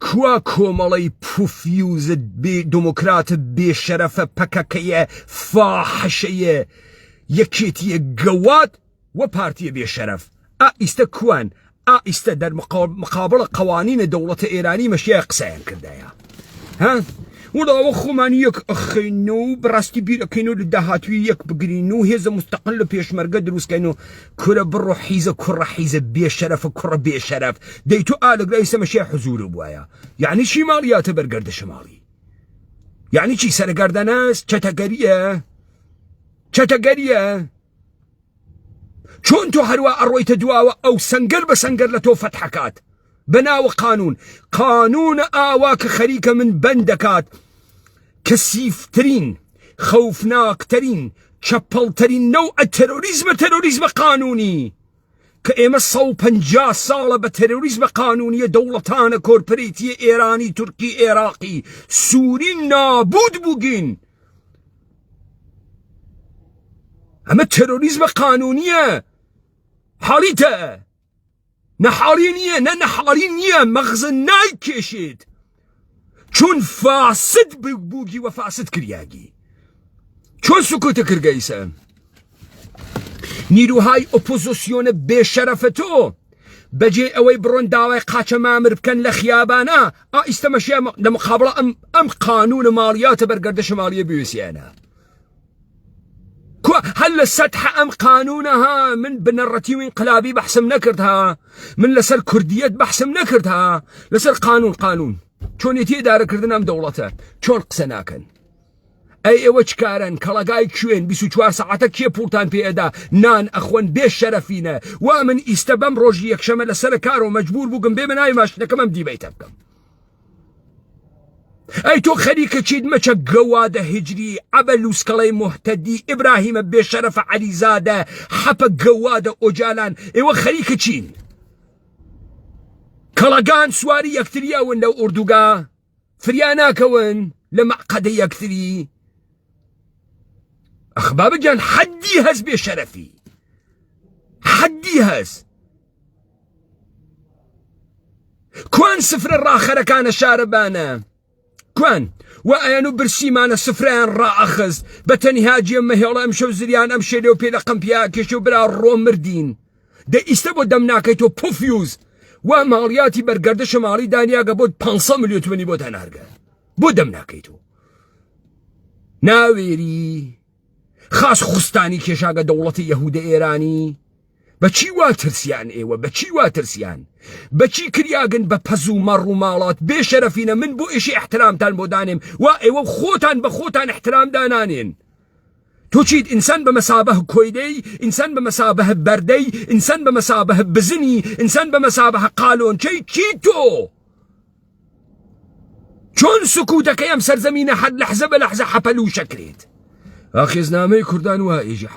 کوا کۆمەڵەی پوفیوزت بێ دموکراتە بێشەرەفە پەکەکەیە فاحشەیە یەکێتیە گەوات وە پارتیە بێشەرەف ئیسە کوان ئیسە دەرمقابڵە قوانینە دەوڵەتە ئێرانی مەشیە قسەیان کردایە ها وڵاوە خۆمان یەک ئەخەین و بەڕاستی بیرەکەین و لە داهاتوی یەک بگرین و هێزە مستەقل لە پێشمەرگە دروستکەین و کورە بڕۆ حیزە کوڕە حیزە بێشەرەفە کوڕە بێشەرەف دەی تۆ ئالەگرای سەمەشیە حزورە بوایە یعنی چی ماڵیاتە بەرگەردە شماڵی یعنی چی سەرگەردەنەس چەتەگەریە چۆن تۆ هەروە ئەڕۆیتە دواوە ئەو سەنگەر بە سەنگەر لە تۆ فەتحەکات بەناوە قانونە ئاوا کە خەریکە من بەند دەکات کەسیفترین خەوفناکترین چەپەڵترین نەوعە تەرۆریزمە قانونی کە ئێمە 150 ساڵە بە تەرۆریزمە قانونیە دەوڵەتانە کۆرپەرێتیە ئێرانی تورکی عێراقی سووری نابود بووگین ئەمە تەرۆریزمە قانونیە حاڵیتە نەحاڵی نییە نەحاڵی نییە مەغزە نایکێشێت چۆن فاسد بووگی و فاسد کریاگی چۆن سکوتە کردگەیسە نیروهای ئۆپۆزیسیۆنە بێشەرەفە بەجێ ئەوەی بڕۆن داوای قاچە مامر بکەن لە خیابانە ئیستەمەشیە لە مقابڵە ئەم قانونە ماڵیاتە بەرگەردە شمالیە بوێسیانە هەر لە سەدح ئەم قانونەها من بنەڕەتی و ئینقلابی بەحسم نەکردها من لەسەر کوردیەت بەحسم نەکردها لەسەر قانون چۆنێتی ئێدارەکردن ئەم دەوڵەتە چۆن قسە ناکەن ئەی ئێوە چکارن کەڵەگای کوێن 24 ساعتە کێ پوڵتان پێدا نان ئەخۆن بێ شەرەفینە وا من ئیستە بەم ڕۆژی یەکشەمە لەسەر کارەوە مەجبور بووگم بێ بەناوی ماشینەکەم ئەم دیبەیتە بکەم ئەی تۆ خەریکە چیت مەچە گەوادە هجری عەبەلوسکەڵەی مهتەدی ئیبراهیمە بێشەرەفە عەلیزادە حەپە گەوادە ئۆجالان ئێوە خەریکە چین کەڵەگان سواری یەکتریاون لەو ئوردوگا فریا ناکەون لە مەعقەدە یەکتری ئەخبابە گیان حەدی هەز بێشەرەفی حەدی هەز کوان سفرە ڕاخەرەکانە شارەبانە کوان و ئەیان و برسیمانە سفرەیان ڕائەخست بە تەنها جێم مەهێڵە ئەم شەو زریان ئەم شێلێ و پێ لە قەمپیا کێشە و برا ڕۆ مردین دە ئیستە بۆ دەم ناکەیتەوە پۆفیوز و ماڵیاتی بەرگەردە شەماڵی دانیاگە بۆ 500 ملیۆن تومەنی بۆ هەنارگە بۆ دەم ناکەیتەوە ناوێری خاص خوستانی کێشاگە دەوڵەتی یەهودە ئێرانی بەچی وا ترسیان ئێوە بەچی وا ترسیان بەچی کریاگن بە پەز و مەڕ و ماڵات بێشەرەفینە من بۆ ئێشی احترامتان بۆ دانێم و ئێوە خۆتان بە خۆتان احترام دانانێن تۆ چیت ئینسان بە مەسابەه کۆیدەی ئینسان بە مەسابەه بەردەی ئینسان بە مەسابەه بزنی ئینسان بە مەسابەه قالۆنچەی چی تۆ چۆن سکوتەکەی ئەم سەرزەمینە حەد لەحزە بە لەحزە حەپەلوو شەکرێت ئاخێزنامەی کوردان وایەژی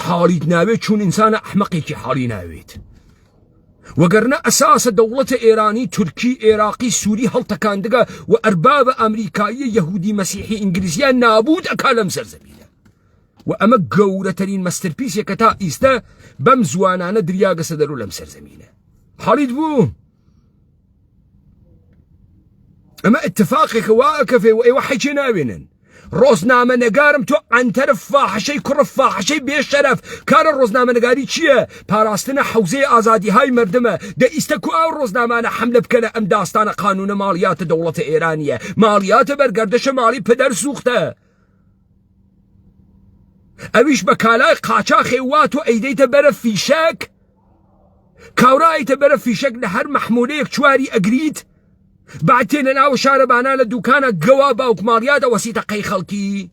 حاڵیت ناوێت چون ئینسانە ئەحمەقێکی حاڵی ناوێت وەگەرنە ئەساسە دەوڵەتە ئێرانی تورکی عێراقی سووری هەڵتەکاندگە و ئەربابە ئەمریکایی یەهودی مەسیحی ئینگلیزیان نابود ئەکا لەم سەرزەمینە و ئەمە گەورەترین مەستەرپیسێکە تا ئیستە بەم زوانانە دریاگەسە دەرو لەم سەرزەمینە حاڵیت بوو ئەمە اتفاقێکە وا ئەکەفێ و ئێوە حەیچێ ناوێنن ڕۆژنامە نەگارم تۆ ئەنتەرە فاحشەی کوڕە فاحشەی بێشەرەف کارە ڕۆژنامە نەگاری چییە پاراستنە حەوزەی ئازادیهای مردمە دە ئیستە کو ئەو ڕۆژنامانە حەملە بکەنە ئەم داستانە قانونە ماڵیاتە دەوڵەتە ئێرانیە ماڵیاتە بەرگەردەشە ماڵی پدەر سوختە ئەویش بە کالای قاچاخێ وا تۆ ئەیدەیتە بەرە فیشەک کاورایتە بەرە فیشەک لە هەر مەحمولەیەک چواری ئەگریت بعد تێنە ناو شارەبانە لە دوکانە گەوا باوکماڵیاتە وەسیتە قەی خەڵکی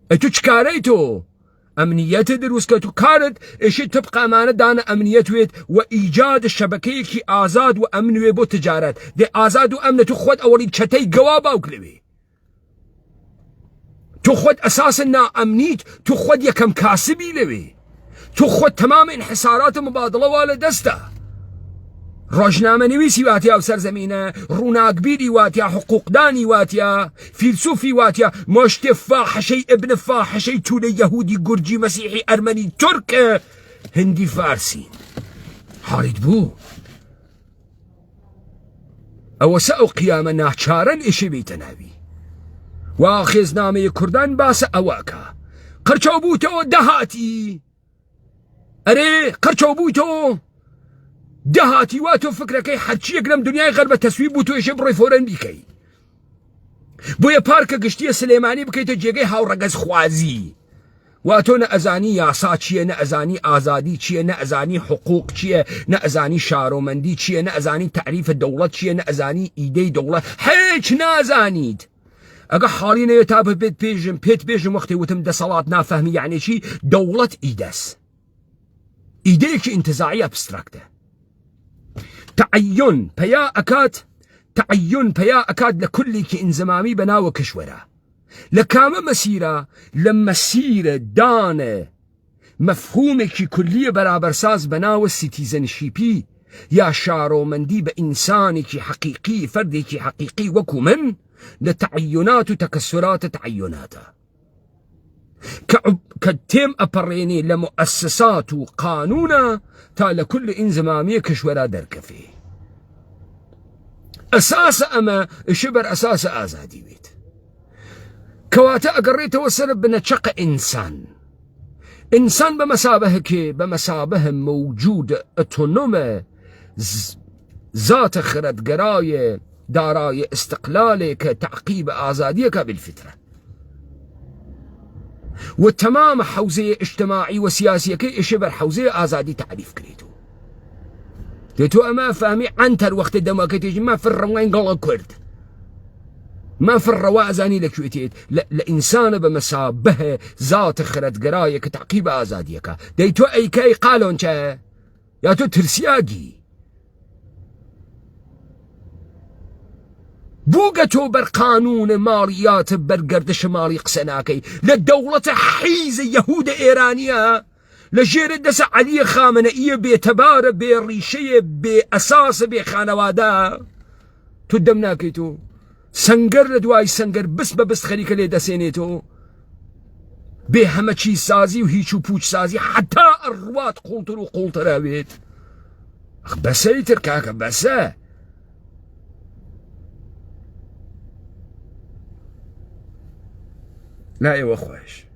ئەی تو چکارەی تۆ ئەمنیەتە دروستکە تو کارت ئێشی تبق ئەمانە دانە ئەمنیەت وێت و ئیجاد شەبەکەیەکی ئازاد و ئەمن وێ بۆ تجارەت دێ ئازاد و ئەمنە تو خۆت ئەوەڵی چەتەی گەوا باوک لەوێ تو خۆت ئەساسن نائەمنیت تو خۆت یەکەم کاسبی لەوێ تو خۆت تەمام انحساراتە مبادڵەوە لە دەستە ڕۆژنامە نویسی واتیا و سەرزەمینە ڕووناکبیری واتیا حقوقدانی واتیا فیلسوفی واتیا مۆشتێ فاحشەی ئبنە فاحشەی تولە یەهودی گورجی مەسیحی ئەرمەنی تورکە هندی فارسی حاڵیت بوو ئەوە سە ئەو قیامە ناچارەن ئێشێ بێتە ناوی وا خێزنامەی کوردان باسە ئەوەکە قەرچەو بوویتەوە دەهاتی ئەرێ قەرچەو بوویتەوە دەهاتی وا تۆ فکرەکەی هەرچیەک لەم دنیای غەربە تەسویب بوو تۆ ئێشێ بڕۆی فۆرەن بیکەی بۆیە پارکە گشتیە سلێمانی بکەیتە جێگەی هاوڕەگەز خوازی وا تۆ نە ئەزانی یاسا چییە نە ئەزانی ئازادی چییە نە ئەزانی حقوق چییە نە ئەزانی شارۆمەندی چییە نە ئەزانی تعریفە دەوڵەت چییە نە ئەزانی ئیدەی دەوڵەت هیچ نازانیت ئەگە حاڵی نەوێت تا ببێت پێت پێشم وەختی وتم دەسەڵات نافەهمی یعنی چی دەوڵەت ئیدەس ئیدەیەکی ئینتزاعی ئەبستراکتە تعين پیا أكاد لكل كي انزمامي بناو كشورة لكامة مسيرة لما مسيرة دانة مفهومك كلية برابر ساز بناو السيتيزن شيبي يا شارو مندي بإنسانك حقيقي فردك حقيقي وكو من لتعينات وتكسرات تعيناته كتم أبريني لمؤسسات وقانونا تا لكل انزمامية كشورة دركفي أساس أما شبر أساس آزادي بيت كواتا أقريت وسرب بنتشق إنسان إنسان بمسابه موجود اتونومه ذات خردگرای دارای استقلاله كتعقيب آزادية بالفطرة والتمام حوزة اجتماعي وسياسية كي إشبر حوزة آزادي تعريف كريتو تيتو أما فهمي عنتر وقت الدموكراتية ما في الروين قال كرد ما في الروازاني لكويتيت لإنسان بمسابه ذات خردگراية كتعقيب آزادية ديتو أي كي قالون چه يا تو ترسياجي بوغتو بر قانون ماليات برگردش مالي قسناكي للدولة حيز يهود إيرانية لجير دس علي خامنئية بيتبار بريشية بأساس بخانوادا تدمناكي تو سنگر لدواي سنگر بس خريكة لدسينيتو بهمه چيز سازي وهيچو پوچ سازي حتى الروات قولتر بيت بسه يتركاك بسه لا يا اخويش